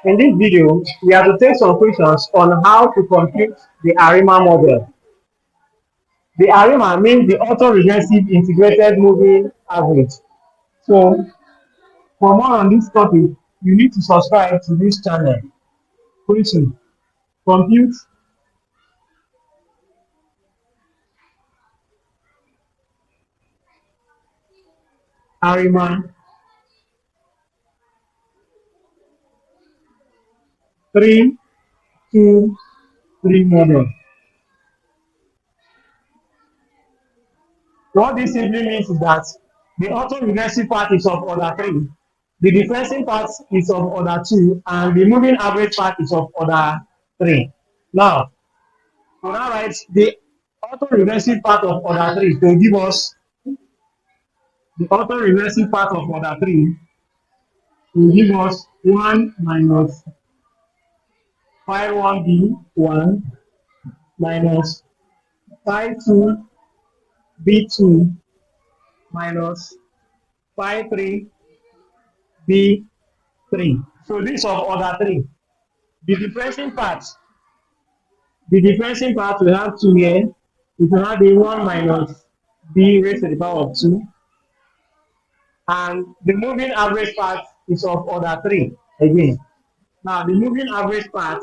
In this video, we are to take some questions on how to compute the ARIMA model. The ARIMA means the Autoregressive Integrated Moving Average. So, for more on this topic, you need to subscribe to this channel. Question: compute ARIMA 3-2-3 model. What this simply means is that the autoregressive part is of order 3, the differencing part is of order 2, and the moving average part is of order 3. Now, we now write the autoregressive part of order 3 to give us the autoregressive part of order 3 will give us 1 minus phi 1b 1 minus phi 2 b2 minus phi 3 b3. So this of order 3. The differential part we have 2 here. It will have the 1 minus b raised to the power of 2. And the moving average part is of order 3 again. Now the moving average part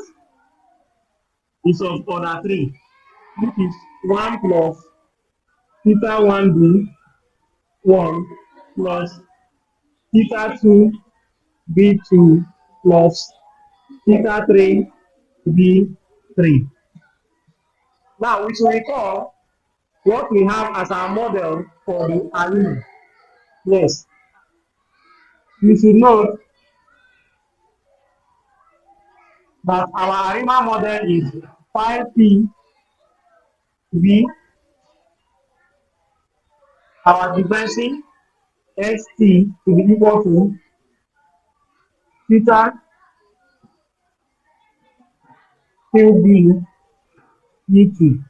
is of order 3, which is 1 plus theta 1b 1 plus theta 2 b2 plus theta 3 b3. Now we should recall what we have as our model for the ARIMA. Yes, you should note that our ARIMA model is 5p v, our differential st to be equal to theta 2b dt.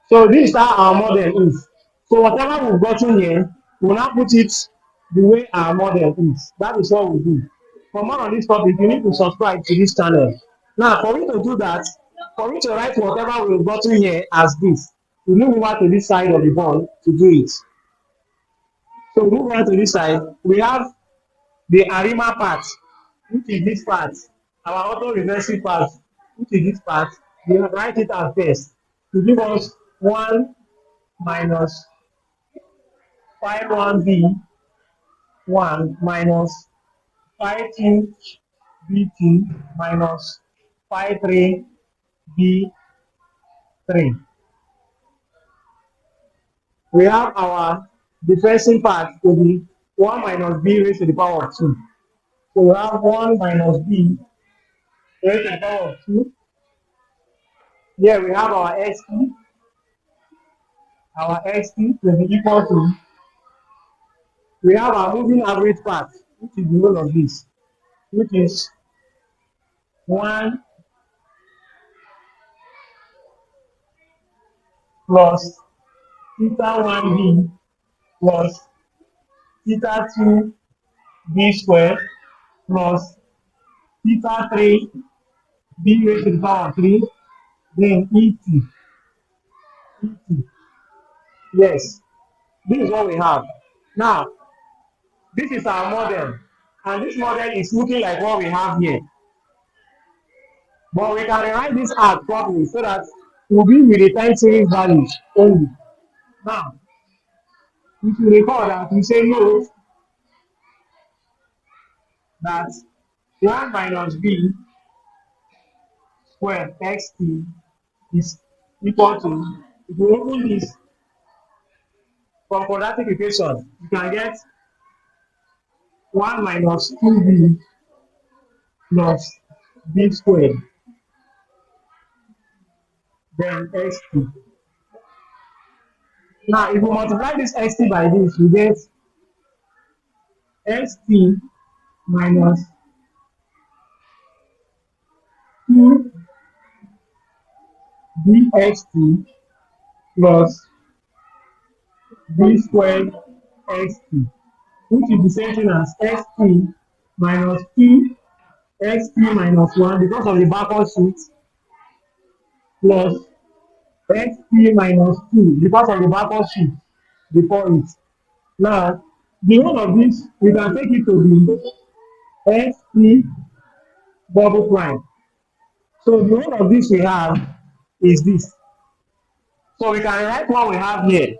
So this is how our model is. So whatever we've gotten here, we'll now put it the way our model is. That is what we do. For more on this topic, you need to subscribe to this channel. Now, for me to do that, for me to write whatever we've gotten here as this, we move over to this side of the board to do it. So move over to this side. We have the ARIMA part, which is this part, our autoregressive part, which is this part. We write it as first to give us 1 minus phi 1b 1 minus phi 2 b2 minus phi 3 b3. We have our differential part to be 1 minus b raised to the power of 2. So we have 1 minus b raised to the power of 2. Here we have our st. Our st will be equal to, we have our moving average part, which is the whole of this, which is 1 plus theta 1b plus theta 2b squared plus theta 3 b raised to the power of 3, then et. Yes, this is what we have. Now, this is our model, and this model is looking like what we have here. But we can rewrite this out properly so that we'll be with the time series values only. Now, we should recall that we say note that 1 minus b squared xt is equal to, if we open this from quadratic equation, you can get 1 minus 2b plus b squared, then xt. Now, if we multiply this xt by this, we get xt minus 2 bxt plus b squared xt, which is the same thing as xt minus 2 XP minus 1 because of the backward shift plus XP minus 2 because of the backward shift before it. Now, the whole of this, we can take it to be XP double prime. So the whole of this we have is this. So we can write what we have here.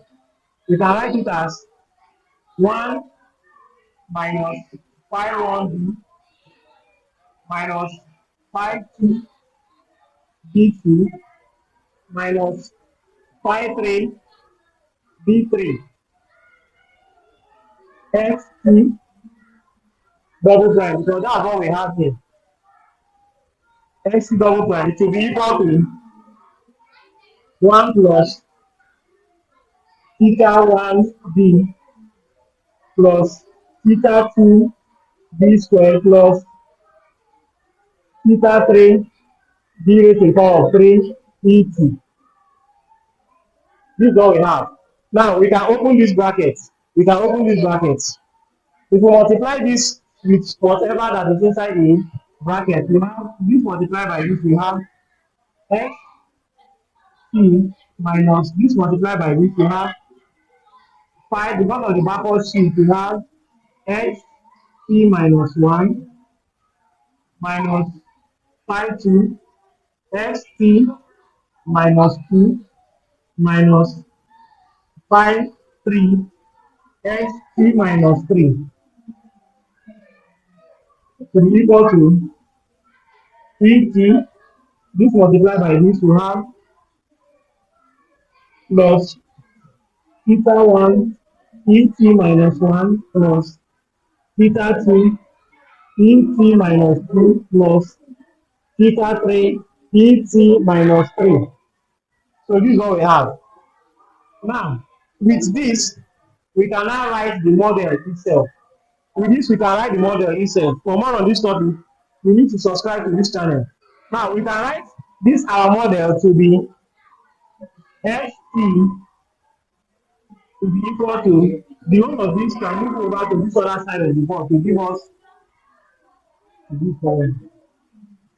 We can write it as 1 minus phi 1 b minus phi 2 b2 minus phi 3 b3 xt double prime. So that's what we have here. Xt double prime to be equal to 1 plus theta 1 b plus theta 2 b squared plus theta 3 b raised to the power of 3 et. This is what we have. Now we can open this bracket. We can open this bracket. If we multiply this with whatever that is inside the bracket, we have this multiplied by this, we have x t minus this multiplied by this, we have 5 because of the backward shift, we have x t minus 1 minus phi 2 x t minus 2 minus phi 3 x t minus 3 to be equal to et. This multiplied by this, we have plus theta 1 et minus 1 plus theta 2 et minus 2 plus theta 3 et minus 3. So this is what we have. Now, with this, we can now write the model itself. With this, we can write the model itself. For more on this topic, you need to subscribe to this channel. Now, we can write this our model to be ft to be equal to the whole of this can move over to this other side of the board to give us this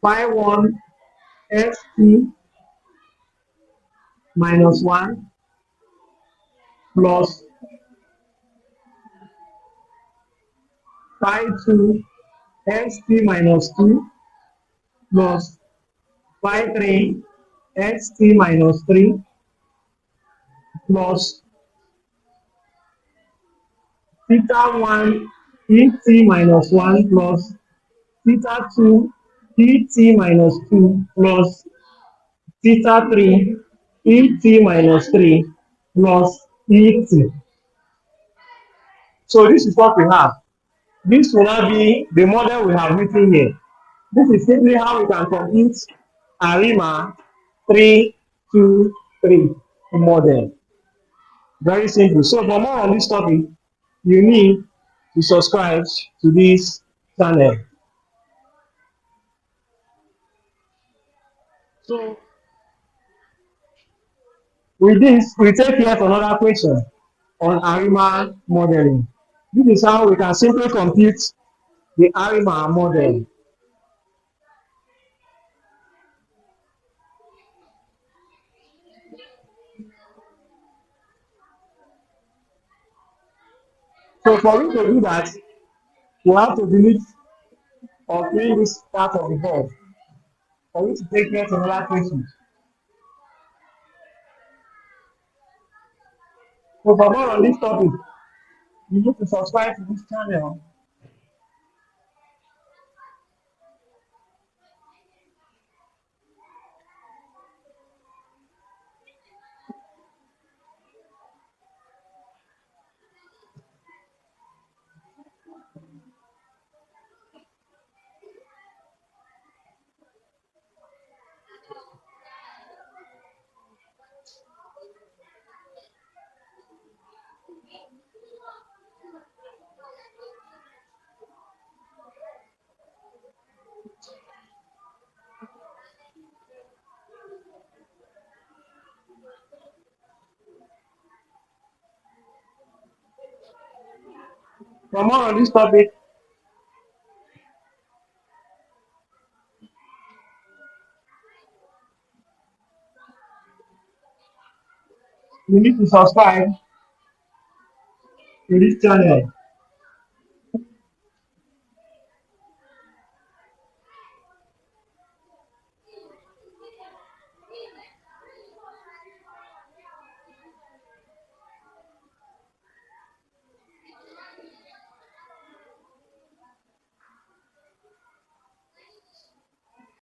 phi 1 xt minus 1 plus phi 2 xt minus 2 plus phi 3 xt minus 3 plus theta 1 et minus 1 plus theta 2 et minus 2 plus theta 3 et minus 3 plus et. So this is what we have. This will not be the model we have written here. This is simply how we can compute ARIMA 323 model. Very simple. So for more on this topic, you need to subscribe to this channel. So with this, we take yet another question on ARIMA modeling. This is how we can simply compute the ARIMA model. So for me to do that, we have to delete or clean this part of the board. For me to take yet another question. So for more on this topic, you need to subscribe to this channel. For more on this topic, you need to subscribe to this channel.